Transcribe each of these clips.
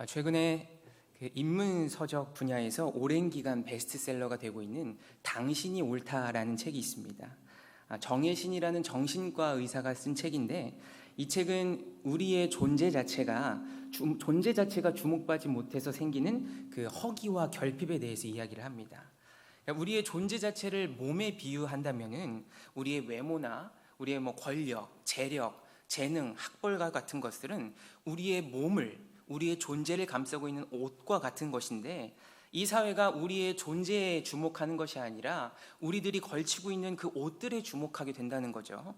최근에 그 인문서적 분야에서 오랜 기간 베스트셀러가 되고 있는 당신이 옳다라는 책이 있습니다. 정혜신이라는 정신과 의사가 쓴 책인데, 이 책은 우리의 존재 자체가 주목받지 못해서 생기는 그 허기와 결핍에 대해서 이야기를 합니다. 그러니까 우리의 존재 자체를 몸에 비유한다면은 우리의 외모나 우리의 권력, 재력, 재능, 학벌과 같은 것들은 우리의 몸을, 우리의 존재를 감싸고 있는 옷과 같은 것인데, 이 사회가 우리의 존재에 주목하는 것이 아니라 우리들이 걸치고 있는 그 옷들에 주목하게 된다는 거죠.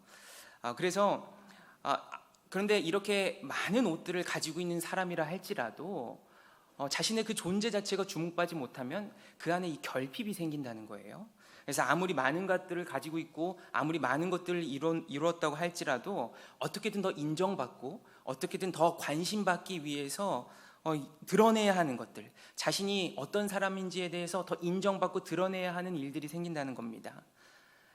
그런데 이렇게 많은 옷들을 가지고 있는 사람이라 할지라도 자신의 그 존재 자체가 주목받지 못하면 그 안에 이 결핍이 생긴다는 거예요. 그래서 아무리 많은 것들을 가지고 있고 아무리 많은 것들을 이루었다고 할지라도 어떻게든 더 인정받고 어떻게든 더 관심받기 위해서 드러내야 하는 것들, 자신이 어떤 사람인지에 대해서 더 인정받고 드러내야 하는 일들이 생긴다는 겁니다.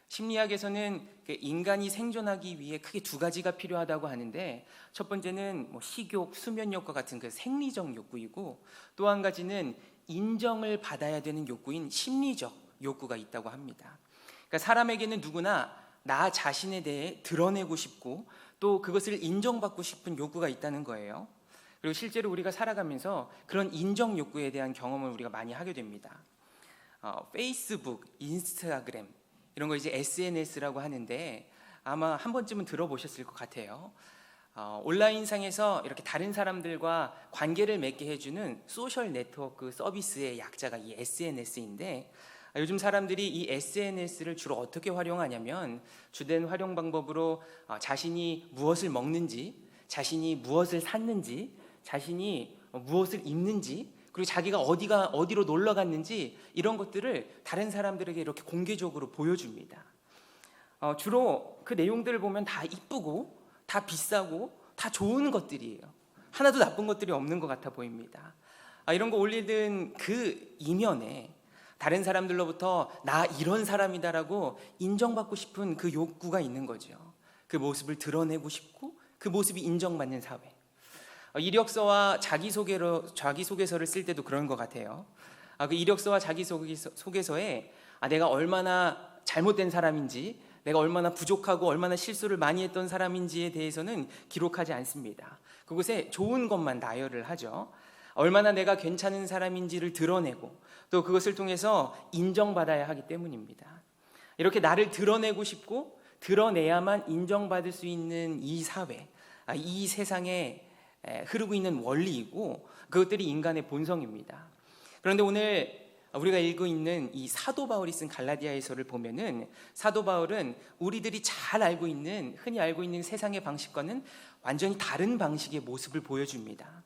심리학에서는 인간이 생존하기 위해 크게 두 가지가 필요하다고 하는데, 첫 번째는 식욕, 수면욕과 같은 그 생리적 욕구이고, 또 한 가지는 인정을 받아야 되는 욕구인 심리적 욕구가 있다고 합니다. 그러니까 사람에게는 누구나 나 자신에 대해 드러내고 싶고 또 그것을 인정받고 싶은 욕구가 있다는 거예요. 그리고 실제로 우리가 살아가면서 그런 인정 욕구에 대한 경험을 우리가 많이 하게 됩니다. 페이스북, 인스타그램 이런 거 이제 SNS라고 하는데, 아마 한 번쯤은 들어보셨을 것 같아요. 온라인상에서 이렇게 다른 사람들과 관계를 맺게 해주는 소셜 네트워크 서비스의 약자가 이 SNS인데, 요즘 사람들이 이 SNS를 주로 어떻게 활용하냐면, 주된 활용 방법으로 자신이 무엇을 먹는지, 자신이 무엇을 샀는지, 자신이 무엇을 입는지, 그리고 자기가 어디로 놀러 갔는지, 이런 것들을 다른 사람들에게 이렇게 공개적으로 보여줍니다. 주로 그 내용들을 보면 다 이쁘고 다 비싸고 다 좋은 것들이에요. 하나도 나쁜 것들이 없는 것 같아 보입니다. 이런 거 올리던 그 이면에 다른 사람들로부터 나 이런 사람이다라고 인정받고 싶은 그 욕구가 있는 거죠. 그 모습을 드러내고 싶고 그 모습이 인정받는 사회. 이력서와 자기소개서를 쓸 때도 그런 것 같아요. 그 이력서와 자기소개서에 내가 얼마나 잘못된 사람인지, 내가 얼마나 부족하고 얼마나 실수를 많이 했던 사람인지에 대해서는 기록하지 않습니다. 그곳에 좋은 것만 나열을 하죠. 얼마나 내가 괜찮은 사람인지를 드러내고 또 그것을 통해서 인정받아야 하기 때문입니다. 이렇게 나를 드러내고 싶고 드러내야만 인정받을 수 있는 이 사회, 이 세상에 흐르고 있는 원리이고, 그것들이 인간의 본성입니다. 그런데 오늘 우리가 읽고 있는 이 사도 바울이 쓴 갈라디아에서를 보면은, 사도 바울은 우리들이 잘 알고 있는, 흔히 알고 있는 세상의 방식과는 완전히 다른 방식의 모습을 보여줍니다.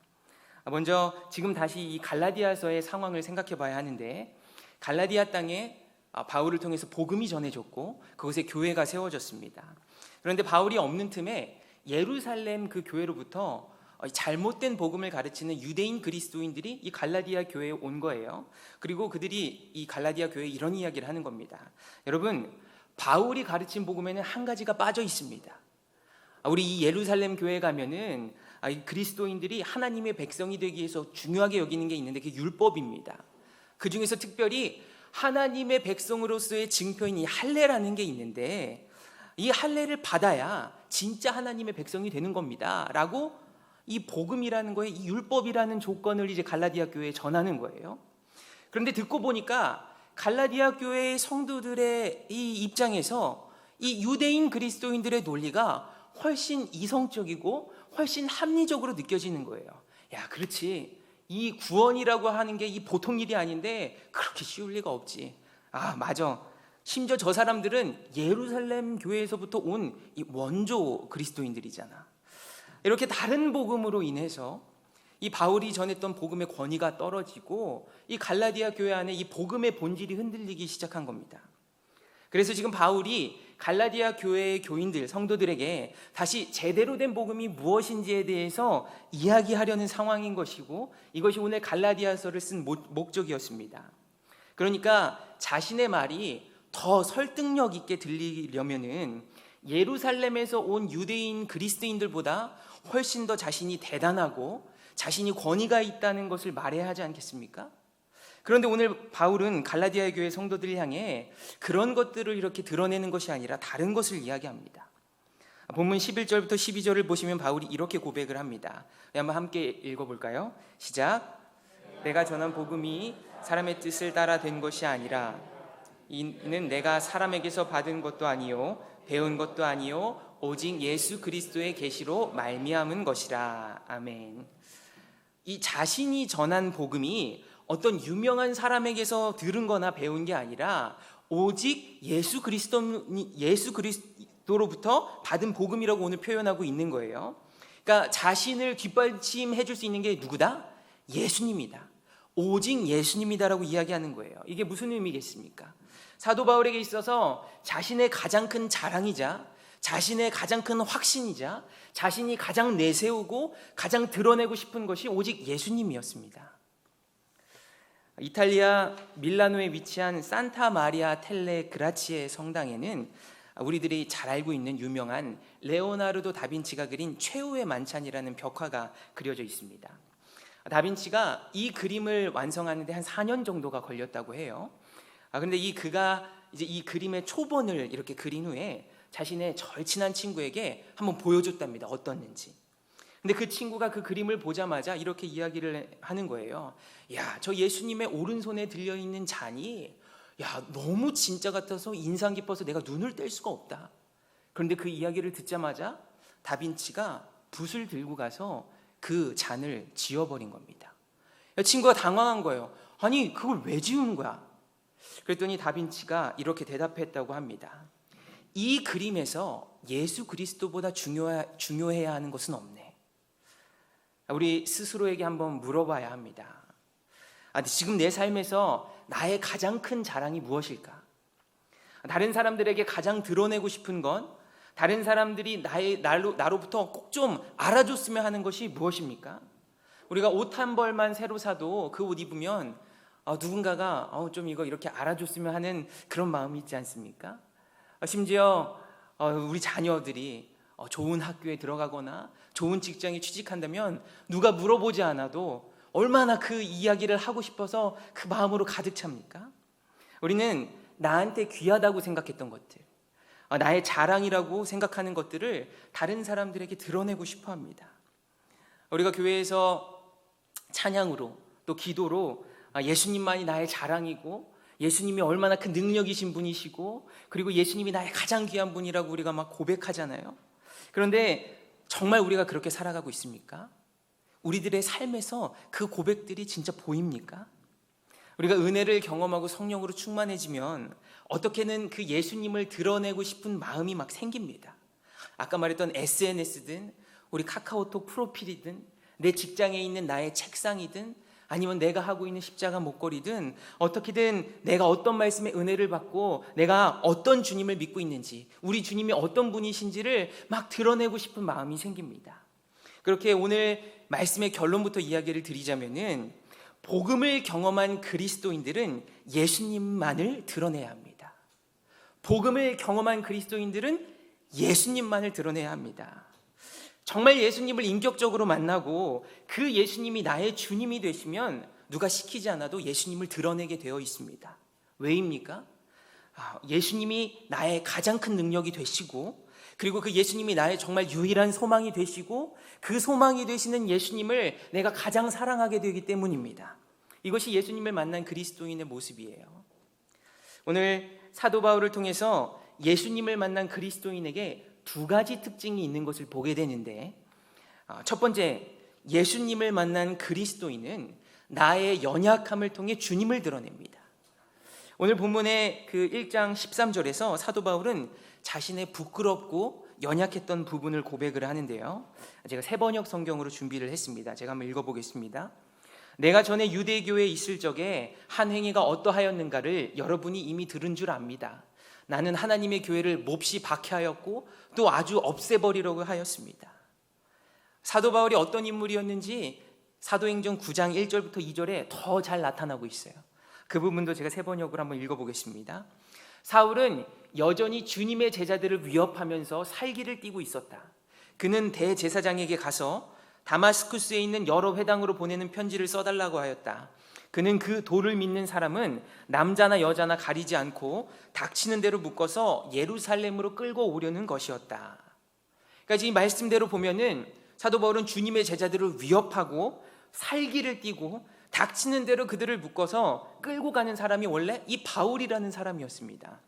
먼저 지금 다시 이 갈라디아서의 상황을 생각해 봐야 하는데, 갈라디아 땅에 바울을 통해서 복음이 전해졌고 그곳에 교회가 세워졌습니다. 그런데 바울이 없는 틈에 예루살렘 그 교회로부터 잘못된 복음을 가르치는 유대인 그리스도인들이 이 갈라디아 교회에 온 거예요. 그리고 그들이 이 갈라디아 교회에 이런 이야기를 하는 겁니다. 여러분, 바울이 가르친 복음에는 한 가지가 빠져 있습니다. 우리 이 예루살렘 교회에 가면은 그리스도인들이 하나님의 백성이 되기 위해서 중요하게 여기는 게 있는데, 그게 율법입니다. 그 중에서 특별히 하나님의 백성으로서의 증표인 이 할례라는 게 있는데, 이 할례를 받아야 진짜 하나님의 백성이 되는 겁니다 라고 이 복음이라는 거에 이 율법이라는 조건을 이제 갈라디아 교회에 전하는 거예요. 그런데 듣고 보니까 갈라디아 교회의 성도들의 이 입장에서 이 유대인 그리스도인들의 논리가 훨씬 이성적이고 훨씬 합리적으로 느껴지는 거예요. 야, 그렇지. 이 구원이라고 하는 게 이 보통 일이 아닌데 그렇게 쉬울 리가 없지. 맞아. 심지어 저 사람들은 예루살렘 교회에서부터 온 이 원조 그리스도인들이잖아. 이렇게 다른 복음으로 인해서 이 바울이 전했던 복음의 권위가 떨어지고 이 갈라디아 교회 안에 이 복음의 본질이 흔들리기 시작한 겁니다. 그래서 지금 바울이 갈라디아 교회의 교인들, 성도들에게 다시 제대로 된 복음이 무엇인지에 대해서 이야기하려는 상황인 것이고, 이것이 오늘 갈라디아서를 쓴 목적이었습니다. 그러니까 자신의 말이 더 설득력 있게 들리려면은 예루살렘에서 온 유대인 그리스도인들보다 훨씬 더 자신이 대단하고 자신이 권위가 있다는 것을 말해야 하지 않겠습니까? 그런데 오늘 바울은 갈라디아 교회 성도들을 향해 그런 것들을 이렇게 드러내는 것이 아니라 다른 것을 이야기합니다. 본문 11절부터 12절을 보시면 바울이 이렇게 고백을 합니다. 한번 함께 읽어볼까요? 시작. 내가 전한 복음이 사람의 뜻을 따라 된 것이 아니라 이는 내가 사람에게서 받은 것도 아니요 배운 것도 아니요 오직 예수 그리스도의 계시로 말미암은 것이라. 아멘. 이 자신이 전한 복음이 어떤 유명한 사람에게서 들은 거나 배운 게 아니라 오직 예수 그리스도로부터 받은 복음이라고 오늘 표현하고 있는 거예요. 그러니까 자신을 뒷받침해 줄 수 있는 게 누구다? 예수님이다. 오직 예수님이다라고 이야기하는 거예요. 이게 무슨 의미겠습니까? 사도 바울에게 있어서 자신의 가장 큰 자랑이자 자신의 가장 큰 확신이자 자신이 가장 내세우고 가장 드러내고 싶은 것이 오직 예수님이었습니다. 이탈리아 밀라노에 위치한 산타 마리아 텔레 그라치에 성당에는 우리들이 잘 알고 있는 유명한 레오나르도 다빈치가 그린 최후의 만찬이라는 벽화가 그려져 있습니다. 다빈치가 이 그림을 완성하는데 한 4년 정도가 걸렸다고 해요. 그런데 그가 이제 이 그림의 초본을 이렇게 그린 후에 자신의 절친한 친구에게 한번 보여줬답니다. 어떻는지. 근데 그 친구가 그 그림을 보자마자 이렇게 이야기를 하는 거예요. 야, 저 예수님의 오른손에 들려있는 잔이 야, 너무 진짜 같아서 인상 깊어서 내가 눈을 뗄 수가 없다. 그런데 그 이야기를 듣자마자 다빈치가 붓을 들고 가서 그 잔을 지워버린 겁니다. 친구가 당황한 거예요. 아니, 그걸 왜 지우는 거야? 그랬더니 다빈치가 이렇게 대답했다고 합니다. 이 그림에서 예수 그리스도보다 중요해야 하는 것은 없네. 우리 스스로에게 한번 물어봐야 합니다. 지금 내 삶에서 나의 가장 큰 자랑이 무엇일까? 다른 사람들에게 가장 드러내고 싶은 건 다른 사람들이 나로부터 꼭 좀 알아줬으면 하는 것이 무엇입니까? 우리가 옷 한 벌만 새로 사도 그 옷 입으면 누군가가 좀 이거 이렇게 알아줬으면 하는 그런 마음이 있지 않습니까? 심지어 우리 자녀들이 좋은 학교에 들어가거나 좋은 직장에 취직한다면 누가 물어보지 않아도 얼마나 그 이야기를 하고 싶어서 그 마음으로 가득 찹니까? 우리는 나한테 귀하다고 생각했던 것들, 나의 자랑이라고 생각하는 것들을 다른 사람들에게 드러내고 싶어 합니다. 우리가 교회에서 찬양으로 또 기도로 예수님만이 나의 자랑이고 예수님이 얼마나 큰 능력이신 분이시고 그리고 예수님이 나의 가장 귀한 분이라고 우리가 막 고백하잖아요. 그런데 정말 우리가 그렇게 살아가고 있습니까? 우리들의 삶에서 그 고백들이 진짜 보입니까? 우리가 은혜를 경험하고 성령으로 충만해지면 어떻게는 그 예수님을 드러내고 싶은 마음이 막 생깁니다. 아까 말했던 SNS든 우리 카카오톡 프로필이든 내 직장에 있는 나의 책상이든 아니면 내가 하고 있는 십자가 목걸이든 어떻게든 내가 어떤 말씀의 은혜를 받고 내가 어떤 주님을 믿고 있는지 우리 주님이 어떤 분이신지를 막 드러내고 싶은 마음이 생깁니다. 그렇게 오늘 말씀의 결론부터 이야기를 드리자면은 복음을 경험한 그리스도인들은 예수님만을 드러내야 합니다. 복음을 경험한 그리스도인들은 예수님만을 드러내야 합니다. 정말 예수님을 인격적으로 만나고 그 예수님이 나의 주님이 되시면 누가 시키지 않아도 예수님을 드러내게 되어 있습니다. 왜입니까? 예수님이 나의 가장 큰 능력이 되시고 그리고 그 예수님이 나의 정말 유일한 소망이 되시고 그 소망이 되시는 예수님을 내가 가장 사랑하게 되기 때문입니다. 이것이 예수님을 만난 그리스도인의 모습이에요. 오늘 사도 바울을 통해서 예수님을 만난 그리스도인에게 두 가지 특징이 있는 것을 보게 되는데 첫 번째, 예수님을 만난 그리스도인은 나의 연약함을 통해 주님을 드러냅니다. 오늘 본문의 그 1장 13절에서 사도 바울은 자신의 부끄럽고 연약했던 부분을 고백을 하는데요. 제가 새번역 성경으로 준비를 했습니다. 제가 한번 읽어보겠습니다. 내가 전에 유대교회에 있을 적에 한 행위가 어떠하였는가를 여러분이 이미 들은 줄 압니다. 나는 하나님의 교회를 몹시 박해하였고 또 아주 없애버리려고 하였습니다. 사도 바울이 어떤 인물이었는지 사도행전 9장 1절부터 2절에 더 잘 나타나고 있어요. 그 부분도 제가 새 번역으로 한번 읽어보겠습니다. 사울은 여전히 주님의 제자들을 위협하면서 살기를 띠고 있었다. 그는 대제사장에게 가서 다마스쿠스에 있는 여러 회당으로 보내는 편지를 써달라고 하였다. 그는 그 도를 믿는 사람은 남자나 여자나 가리지 않고 닥치는 대로 묶어서 예루살렘으로 끌고 오려는 것이었다. 그러니까 이 말씀대로 보면은 사도 바울은 주님의 제자들을 위협하고 살기를 띠고 닥치는 대로 그들을 묶어서 끌고 가는 사람이 원래 이 바울이라는 사람이었습니다.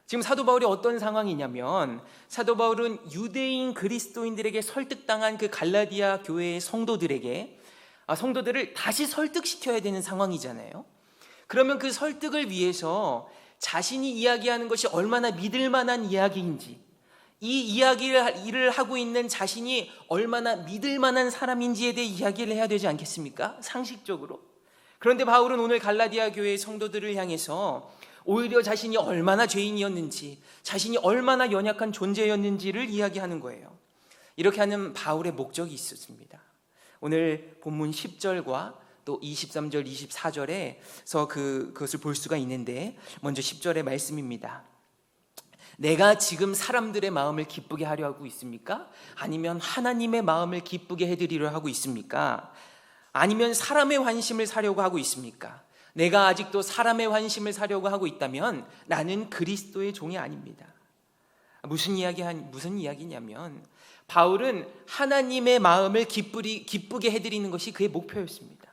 지금 사도 바울이 어떤 상황이냐면, 사도 바울은 유대인 그리스도인들에게 설득당한 그 갈라디아 교회의 성도들을 다시 설득시켜야 되는 상황이잖아요. 그러면 그 설득을 위해서 자신이 이야기하는 것이 얼마나 믿을 만한 이야기인지, 이 이야기를 하고 있는 자신이 얼마나 믿을 만한 사람인지에 대해 이야기를 해야 되지 않겠습니까? 상식적으로. 그런데 바울은 오늘 갈라디아 교회의 성도들을 향해서 오히려 자신이 얼마나 죄인이었는지, 자신이 얼마나 연약한 존재였는지를 이야기하는 거예요. 이렇게 하는 바울의 목적이 있었습니다. 오늘 본문 10절과 또 23절, 24절에서 그것을 볼 수가 있는데, 먼저 10절의 말씀입니다. 내가 지금 사람들의 마음을 기쁘게 하려 하고 있습니까? 아니면 하나님의 마음을 기쁘게 해드리려 하고 있습니까? 아니면 사람의 환심을 사려고 하고 있습니까? 내가 아직도 사람의 환심을 사려고 하고 있다면 나는 그리스도의 종이 아닙니다. 무슨 이야기냐면, 바울은 하나님의 마음을 기쁘게 해드리는 것이 그의 목표였습니다.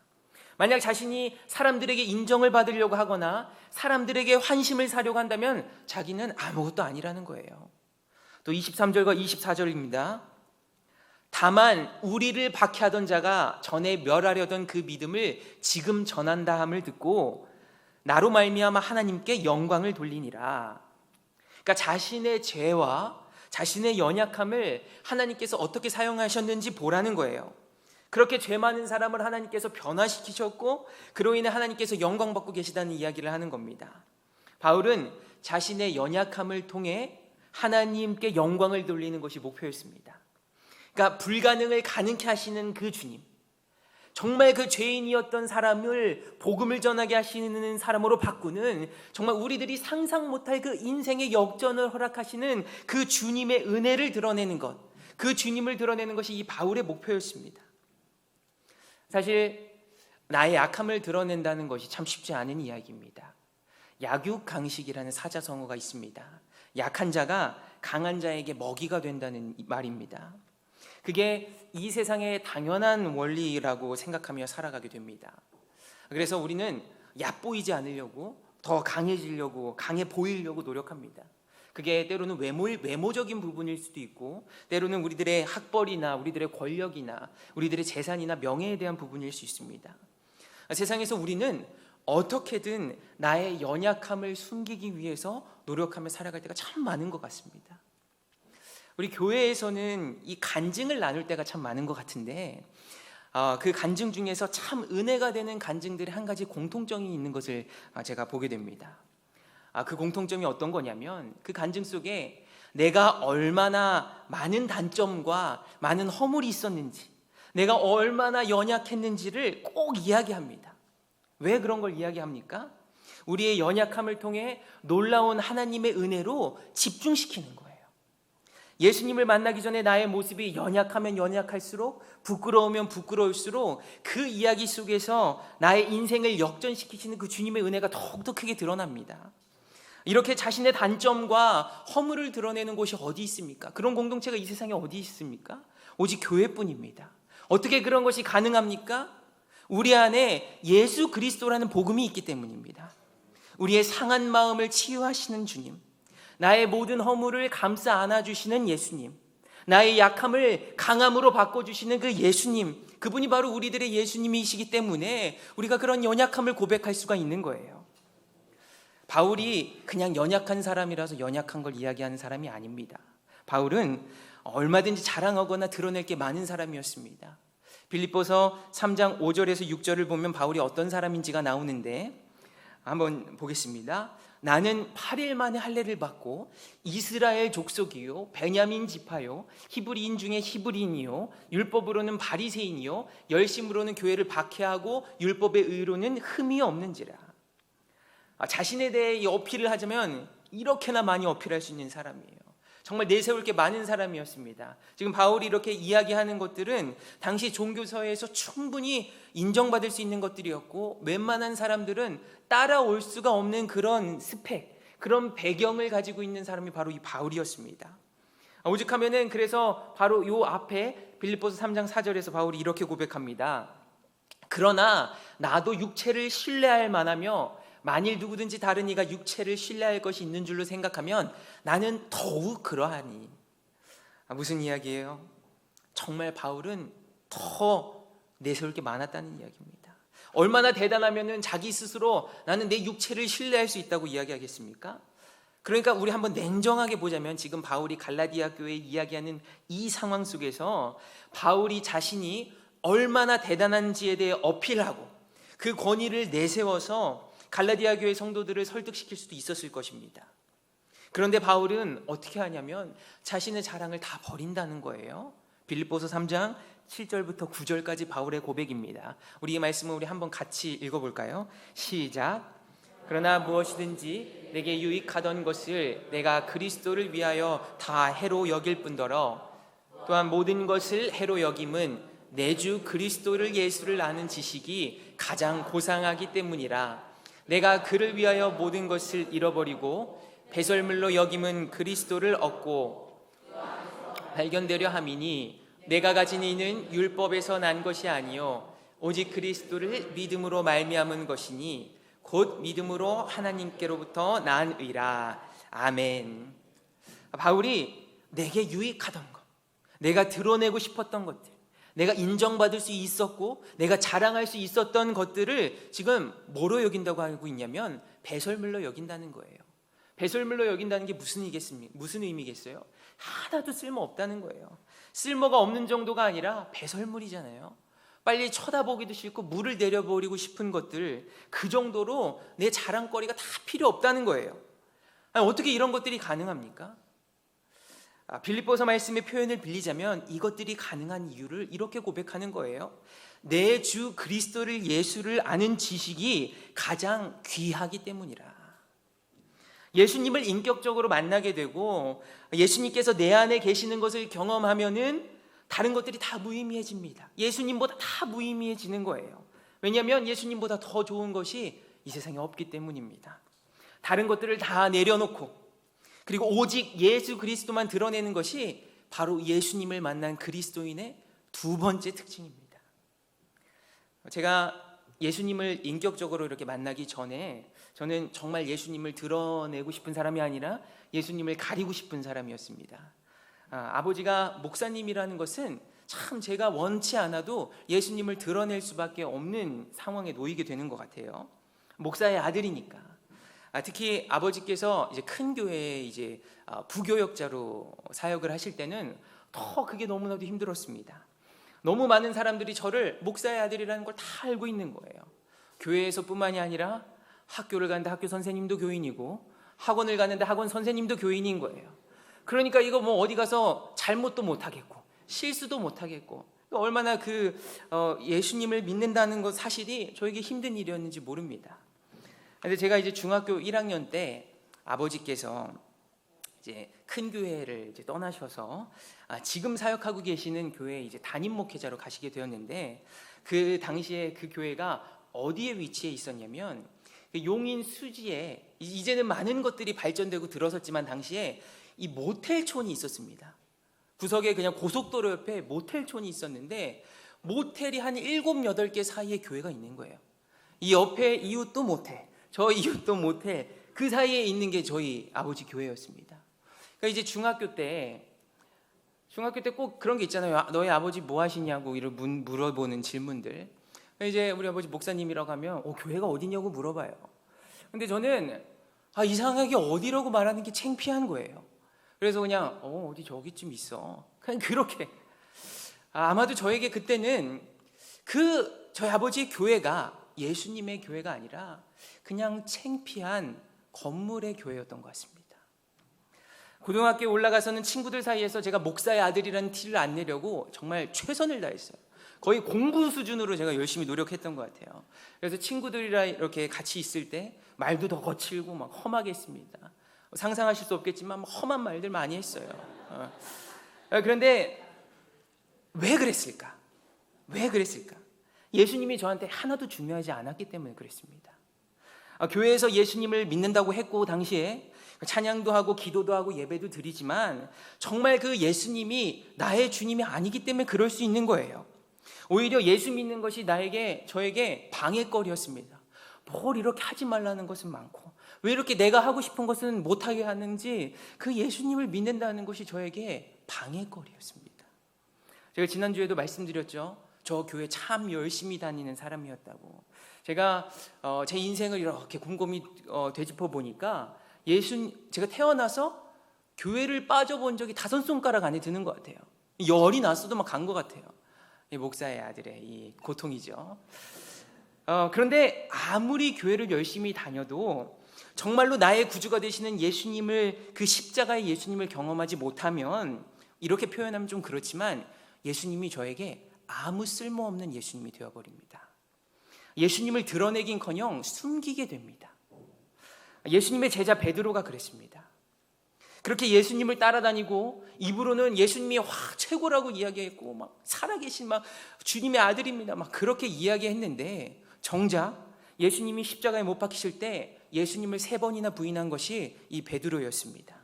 만약 자신이 사람들에게 인정을 받으려고 하거나 사람들에게 환심을 사려고 한다면 자기는 아무것도 아니라는 거예요. 또 23절과 24절입니다. 다만 우리를 박해하던 자가 전에 멸하려던 그 믿음을 지금 전한다 함을 듣고 나로 말미암아 하나님께 영광을 돌리니라. 그러니까 자신의 죄와 자신의 연약함을 하나님께서 어떻게 사용하셨는지 보라는 거예요. 그렇게 죄 많은 사람을 하나님께서 변화시키셨고 그로 인해 하나님께서 영광받고 계시다는 이야기를 하는 겁니다. 바울은 자신의 연약함을 통해 하나님께 영광을 돌리는 것이 목표였습니다. 그러니까 불가능을 가능케 하시는 그 주님, 정말 그 죄인이었던 사람을 복음을 전하게 하시는 사람으로 바꾸는, 정말 우리들이 상상 못할 그 인생의 역전을 허락하시는 그 주님의 은혜를 드러내는 것, 그 주님을 드러내는 것이 이 바울의 목표였습니다. 사실 나의 약함을 드러낸다는 것이 참 쉽지 않은 이야기입니다. 약육강식이라는 사자성어가 있습니다. 약한 자가 강한 자에게 먹이가 된다는 말입니다. 그게 이 세상의 당연한 원리라고 생각하며 살아가게 됩니다. 그래서 우리는 얕보이지 않으려고, 더 강해지려고, 강해 보이려고 노력합니다. 그게 때로는 외모적인 부분일 수도 있고, 때로는 우리들의 학벌이나 우리들의 권력이나 우리들의 재산이나 명예에 대한 부분일 수 있습니다. 세상에서 우리는 어떻게든 나의 연약함을 숨기기 위해서 노력하며 살아갈 때가 참 많은 것 같습니다. 우리 교회에서는 이 간증을 나눌 때가 참 많은 것 같은데, 그 간증 중에서 참 은혜가 되는 간증들의 한 가지 공통점이 있는 것을 제가 보게 됩니다. 그 공통점이 어떤 거냐면, 그 간증 속에 내가 얼마나 많은 단점과 많은 허물이 있었는지, 내가 얼마나 연약했는지를 꼭 이야기합니다. 왜 그런 걸 이야기합니까? 우리의 연약함을 통해 놀라운 하나님의 은혜로 집중시키는 거예요. 예수님을 만나기 전에 나의 모습이 연약하면 연약할수록, 부끄러우면 부끄러울수록 그 이야기 속에서 나의 인생을 역전시키시는 그 주님의 은혜가 더욱더 크게 드러납니다. 이렇게 자신의 단점과 허물을 드러내는 곳이 어디 있습니까? 그런 공동체가 이 세상에 어디 있습니까? 오직 교회뿐입니다. 어떻게 그런 것이 가능합니까? 우리 안에 예수 그리스도라는 복음이 있기 때문입니다. 우리의 상한 마음을 치유하시는 주님, 나의 모든 허물을 감싸 안아주시는 예수님, 나의 약함을 강함으로 바꿔주시는 그 예수님, 그분이 바로 우리들의 예수님이시기 때문에 우리가 그런 연약함을 고백할 수가 있는 거예요. 바울이 그냥 연약한 사람이라서 연약한 걸 이야기하는 사람이 아닙니다. 바울은 얼마든지 자랑하거나 드러낼 게 많은 사람이었습니다. 빌립보서 3장 5절에서 6절을 보면 바울이 어떤 사람인지가 나오는데, 한번 보겠습니다. 나는 8일 만에 할례를 받고 이스라엘 족속이요 베냐민 지파요 히브리인 중에 히브리인이요 율법으로는 바리새인이요 열심으로는 교회를 박해하고 율법의 의로는 흠이 없는지라. 자신에 대해 이 어필을 하자면 이렇게나 많이 어필할 수 있는 사람이에요. 정말 내세울 게 많은 사람이었습니다. 지금 바울이 이렇게 이야기하는 것들은 당시 종교사회에서 충분히 인정받을 수 있는 것들이었고, 웬만한 사람들은 따라올 수가 없는 그런 스펙, 그런 배경을 가지고 있는 사람이 바로 이 바울이었습니다. 오직하면은 그래서 바로 요 앞에 빌립보서 3장 4절에서 바울이 이렇게 고백합니다. 그러나 나도 육체를 신뢰할 만하며 만일 누구든지 다른 이가 육체를 신뢰할 것이 있는 줄로 생각하면 나는 더욱 그러하니. 무슨 이야기예요? 정말 바울은 더 내세울 게 많았다는 이야기입니다. 얼마나 대단하면은 자기 스스로 나는 내 육체를 신뢰할 수 있다고 이야기하겠습니까? 그러니까 우리 한번 냉정하게 보자면 지금 바울이 갈라디아 교회에 이야기하는 이 상황 속에서 바울이 자신이 얼마나 대단한지에 대해 어필하고 그 권위를 내세워서 갈라디아 교회 성도들을 설득시킬 수도 있었을 것입니다. 그런데 바울은 어떻게 하냐면 자신의 자랑을 다 버린다는 거예요. 빌립보서 3장 7절부터 9절까지 바울의 고백입니다. 우리 이 말씀을 우리 한번 같이 읽어볼까요? 시작. 그러나 무엇이든지 내게 유익하던 것을 내가 그리스도를 위하여 다 해로 여길 뿐더러 또한 모든 것을 해로 여김은 내 주 그리스도를 예수를 아는 지식이 가장 고상하기 때문이라. 내가 그를 위하여 모든 것을 잃어버리고 배설물로 여김은 그리스도를 얻고 발견되려 함이니 내가 가진 이는 율법에서 난 것이 아니요 오직 그리스도를 믿음으로 말미암은 것이니 곧 믿음으로 하나님께로부터 난 의라. 아멘. 바울이 내게 유익하던 것, 내가 드러내고 싶었던 것들, 내가 인정받을 수 있었고 내가 자랑할 수 있었던 것들을 지금 뭐로 여긴다고 하고 있냐면 배설물로 여긴다는 거예요. 배설물로 여긴다는 게 무슨 의미겠어요? 하나도 쓸모없다는 거예요. 쓸모가 없는 정도가 아니라 배설물이잖아요. 빨리 쳐다보기도 싫고 물을 내려버리고 싶은 것들, 그 정도로 내 자랑거리가 다 필요 없다는 거예요. 아니, 어떻게 이런 것들이 가능합니까? 빌립보서 말씀의 표현을 빌리자면 이것들이 가능한 이유를 이렇게 고백하는 거예요. 내 주 그리스도를 예수를 아는 지식이 가장 귀하기 때문이라. 예수님을 인격적으로 만나게 되고 예수님께서 내 안에 계시는 것을 경험하면은 다른 것들이 다 무의미해집니다. 예수님보다 다 무의미해지는 거예요. 왜냐하면 예수님보다 더 좋은 것이 이 세상에 없기 때문입니다. 다른 것들을 다 내려놓고 그리고 오직 예수 그리스도만 드러내는 것이 바로 예수님을 만난 그리스도인의 두 번째 특징입니다. 제가 예수님을 인격적으로 이렇게 만나기 전에 저는 정말 예수님을 드러내고 싶은 사람이 아니라 예수님을 가리고 싶은 사람이었습니다. 아버지가 목사님이라는 것은 참 제가 원치 않아도 예수님을 드러낼 수밖에 없는 상황에 놓이게 되는 것 같아요. 목사의 아들이니까. 특히 아버지께서 이제 큰 교회에 이제 부교역자로 사역을 하실 때는 더 그게 너무나도 힘들었습니다. 너무 많은 사람들이 저를 목사의 아들이라는 걸 다 알고 있는 거예요. 교회에서뿐만이 아니라 학교를 가는데 학교 선생님도 교인이고 학원을 가는데 학원 선생님도 교인인 거예요. 그러니까 이거 뭐 어디 가서 잘못도 못 하겠고 실수도 못 하겠고 얼마나 예수님을 믿는다는 것 사실이 저에게 힘든 일이었는지 모릅니다. 근데 제가 이제 중학교 1학년 때 아버지께서 이제 큰 교회를 이제 떠나셔서 지금 사역하고 계시는 교회에 이제 담임 목회자로 가시게 되었는데 그 당시에 그 교회가 어디에 위치해 있었냐면 용인 수지에 이제는 많은 것들이 발전되고 들어섰지만 당시에 이 모텔촌이 있었습니다. 구석에 그냥 고속도로 옆에 모텔촌이 있었는데 모텔이 한 7, 8개 사이에 교회가 있는 거예요. 이 옆에 이웃도 모텔, 저 이웃도 모텔, 그 사이에 있는 게 저희 아버지 교회였습니다. 그러니까 이제 중학교 때 꼭 그런 게 있잖아요. 너희 아버지 뭐 하시냐고 이런 물어보는 질문들. 이제 우리 아버지 목사님이라고 하면 교회가 어디냐고 물어봐요. 근데 저는 이상하게 어디라고 말하는 게 창피한 거예요. 그래서 그냥 어디 저기쯤 있어. 그냥 그렇게. 아마도 저에게 그때는 저희 아버지의 교회가 예수님의 교회가 아니라 그냥 창피한 건물의 교회였던 것 같습니다. 고등학교에 올라가서는 친구들 사이에서 제가 목사의 아들이라는 티를 안 내려고 정말 최선을 다했어요. 거의 공부 수준으로 제가 열심히 노력했던 것 같아요. 그래서 친구들이랑 이렇게 같이 있을 때 말도 더 거칠고 막 험하게 했습니다. 상상하실 수 없겠지만 험한 말들 많이 했어요. 그런데 왜 그랬을까? 왜 그랬을까? 예수님이 저한테 하나도 중요하지 않았기 때문에 그랬습니다. 교회에서 예수님을 믿는다고 했고 당시에 찬양도 하고 기도도 하고 예배도 드리지만 정말 그 예수님이 나의 주님이 아니기 때문에 그럴 수 있는 거예요. 오히려 예수 믿는 것이 저에게 방해거리였습니다. 뭘 이렇게 하지 말라는 것은 많고 왜 이렇게 내가 하고 싶은 것은 못하게 하는지 그 예수님을 믿는다는 것이 저에게 방해거리였습니다. 제가 지난주에도 말씀드렸죠. 저 교회 참 열심히 다니는 사람이었다고. 제가 제 인생을 이렇게 곰곰이 되짚어 보니까 제가 태어나서 교회를 빠져본 적이 5손가락 안에 드는 것 같아요. 열이 났어도 막 간 것 같아요. 이 목사의 아들의 이 고통이죠. 그런데 아무리 교회를 열심히 다녀도 정말로 나의 구주가 되시는 예수님을, 그 십자가의 예수님을 경험하지 못하면, 이렇게 표현하면 좀 그렇지만 예수님이 저에게 아무 쓸모없는 예수님이 되어버립니다. 예수님을 드러내긴커녕 숨기게 됩니다. 예수님의 제자 베드로가 그랬습니다. 그렇게 예수님을 따라다니고 입으로는 예수님이 최고라고 이야기했고 막 살아계신 막 주님의 아들입니다 막 그렇게 이야기했는데, 정작 예수님이 십자가에 못 박히실 때 예수님을 3번이나 부인한 것이 이 베드로였습니다.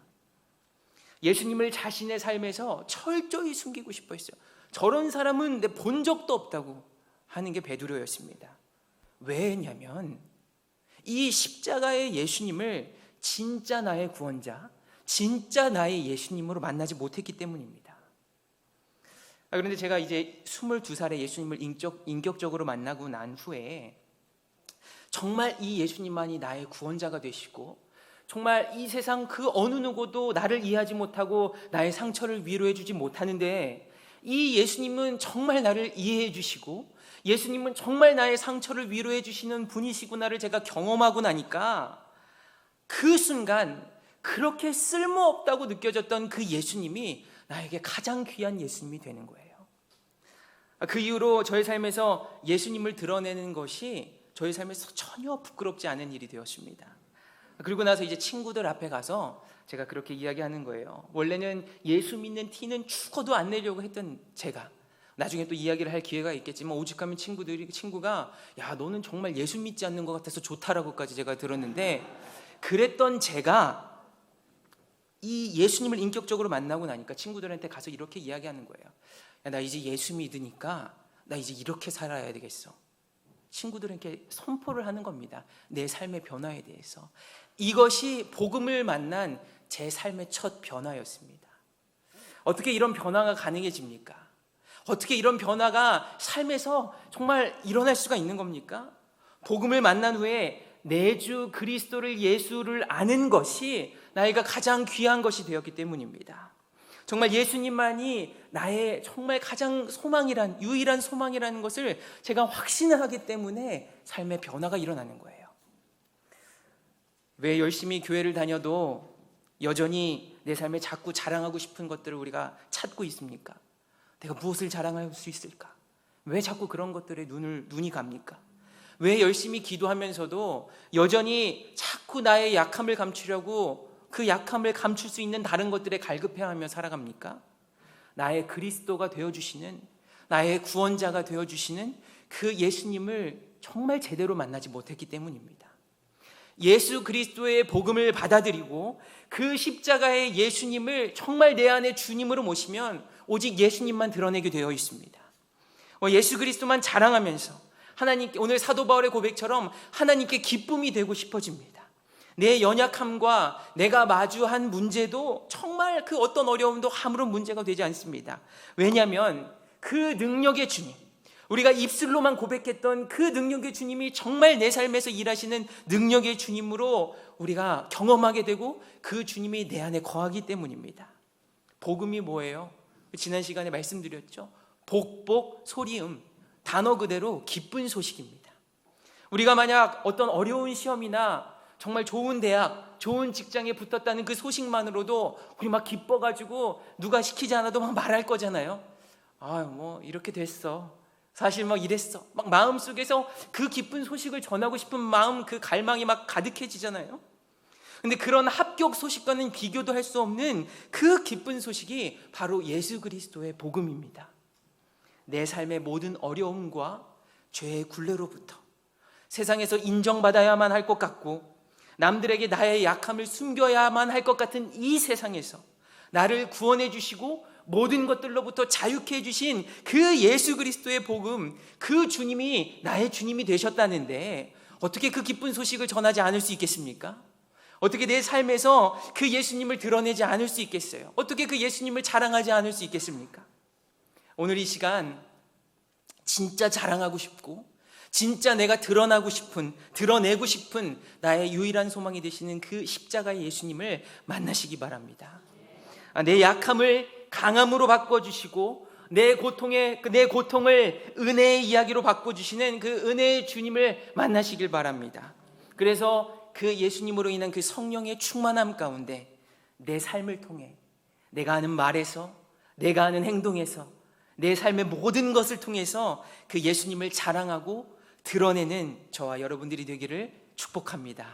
예수님을 자신의 삶에서 철저히 숨기고 싶어 했어요. 저런 사람은 내가 본 적도 없다고 하는 게 베드로였습니다. 왜냐면 이 십자가의 예수님을 진짜 나의 구원자, 진짜 나의 예수님으로 만나지 못했기 때문입니다. 그런데 제가 이제 22살에 예수님을 인격적으로 만나고 난 후에 정말 이 예수님만이 나의 구원자가 되시고 정말 이 세상 그 어느 누구도 나를 이해하지 못하고 나의 상처를 위로해 주지 못하는데, 이 예수님은 정말 나를 이해해 주시고 예수님은 정말 나의 상처를 위로해 주시는 분이시구나를 제가 경험하고 나니까 그 순간 그렇게 쓸모없다고 느껴졌던 그 예수님이 나에게 가장 귀한 예수님이 되는 거예요. 그 이후로 저의 삶에서 예수님을 드러내는 것이 저의 삶에서 전혀 부끄럽지 않은 일이 되었습니다. 그리고 나서 이제 친구들 앞에 가서 제가 그렇게 이야기하는 거예요. 원래는 예수 믿는 티는 죽어도 안 내려고 했던 제가, 나중에 또 이야기를 할 기회가 있겠지만 오죽하면 친구가 야 너는 정말 예수 믿지 않는 것 같아서 좋다라고까지 제가 들었는데, 그랬던 제가 이 예수님을 인격적으로 만나고 나니까 친구들한테 가서 이렇게 이야기하는 거예요. 야, 나 이제 예수 믿으니까 나 이제 이렇게 살아야 되겠어. 친구들에게 선포를 하는 겁니다. 내 삶의 변화에 대해서. 이것이 복음을 만난 제 삶의 첫 변화였습니다. 어떻게 이런 변화가 가능해집니까? 어떻게 이런 변화가 삶에서 정말 일어날 수가 있는 겁니까? 복음을 만난 후에 내 주 그리스도를, 예수를 아는 것이 나에게 가장 귀한 것이 되었기 때문입니다. 정말 예수님만이 나의 정말 가장 유일한 소망이라는 것을 제가 확신하기 때문에 삶의 변화가 일어나는 거예요. 왜 열심히 교회를 다녀도 여전히 내 삶에 자꾸 자랑하고 싶은 것들을 우리가 찾고 있습니까? 내가 무엇을 자랑할 수 있을까? 왜 자꾸 그런 것들에 눈이 갑니까? 왜 열심히 기도하면서도 여전히 자꾸 나의 약함을 감추려고 그 약함을 감출 수 있는 다른 것들에 갈급해하며 살아갑니까? 나의 그리스도가 되어주시는, 나의 구원자가 되어주시는 그 예수님을 정말 제대로 만나지 못했기 때문입니다. 예수 그리스도의 복음을 받아들이고 그 십자가의 예수님을 정말 내 안에 주님으로 모시면 오직 예수님만 드러내게 되어 있습니다. 예수 그리스도만 자랑하면서 하나님께, 오늘 사도 바울의 고백처럼 하나님께 기쁨이 되고 싶어집니다. 내 연약함과 내가 마주한 문제도 정말 그 어떤 어려움도 아무런 문제가 되지 않습니다. 왜냐하면 그 능력의 주님, 우리가 입술로만 고백했던 그 능력의 주님이 정말 내 삶에서 일하시는 능력의 주님으로 우리가 경험하게 되고 그 주님이 내 안에 거하기 때문입니다. 복음이 뭐예요? 지난 시간에 말씀드렸죠. 복복 소리음, 단어 그대로 기쁜 소식입니다. 우리가 만약 어떤 어려운 시험이나 정말 좋은 대학, 좋은 직장에 붙었다는 그 소식만으로도 우리 막 기뻐가지고 누가 시키지 않아도 막 말할 거잖아요. 뭐 이렇게 됐어. 사실 막 이랬어. 막 마음속에서 그 기쁜 소식을 전하고 싶은 마음, 그 갈망이 막 가득해지잖아요. 근데 그런 합격 소식과는 비교도 할 수 없는 그 기쁜 소식이 바로 예수 그리스도의 복음입니다. 내 삶의 모든 어려움과 죄의 굴레로부터, 세상에서 인정받아야만 할 것 같고 남들에게 나의 약함을 숨겨야만 할 것 같은 이 세상에서 나를 구원해 주시고 모든 것들로부터 자유케 해주신 그 예수 그리스도의 복음, 그 주님이 나의 주님이 되셨다는데 어떻게 그 기쁜 소식을 전하지 않을 수 있겠습니까? 어떻게 내 삶에서 그 예수님을 드러내지 않을 수 있겠어요? 어떻게 그 예수님을 자랑하지 않을 수 있겠습니까? 오늘 이 시간 진짜 자랑하고 싶고 진짜 내가 드러내고 싶은 나의 유일한 소망이 되시는 그 십자가의 예수님을 만나시기 바랍니다. 내 약함을 강함으로 바꿔주시고 내 고통을 은혜의 이야기로 바꿔주시는 그 은혜의 주님을 만나시길 바랍니다. 그래서 그 예수님으로 인한 그 성령의 충만함 가운데 내 삶을 통해 내가 하는 말에서, 내가 하는 행동에서, 내 삶의 모든 것을 통해서 그 예수님을 자랑하고 드러내는 저와 여러분들이 되기를 축복합니다.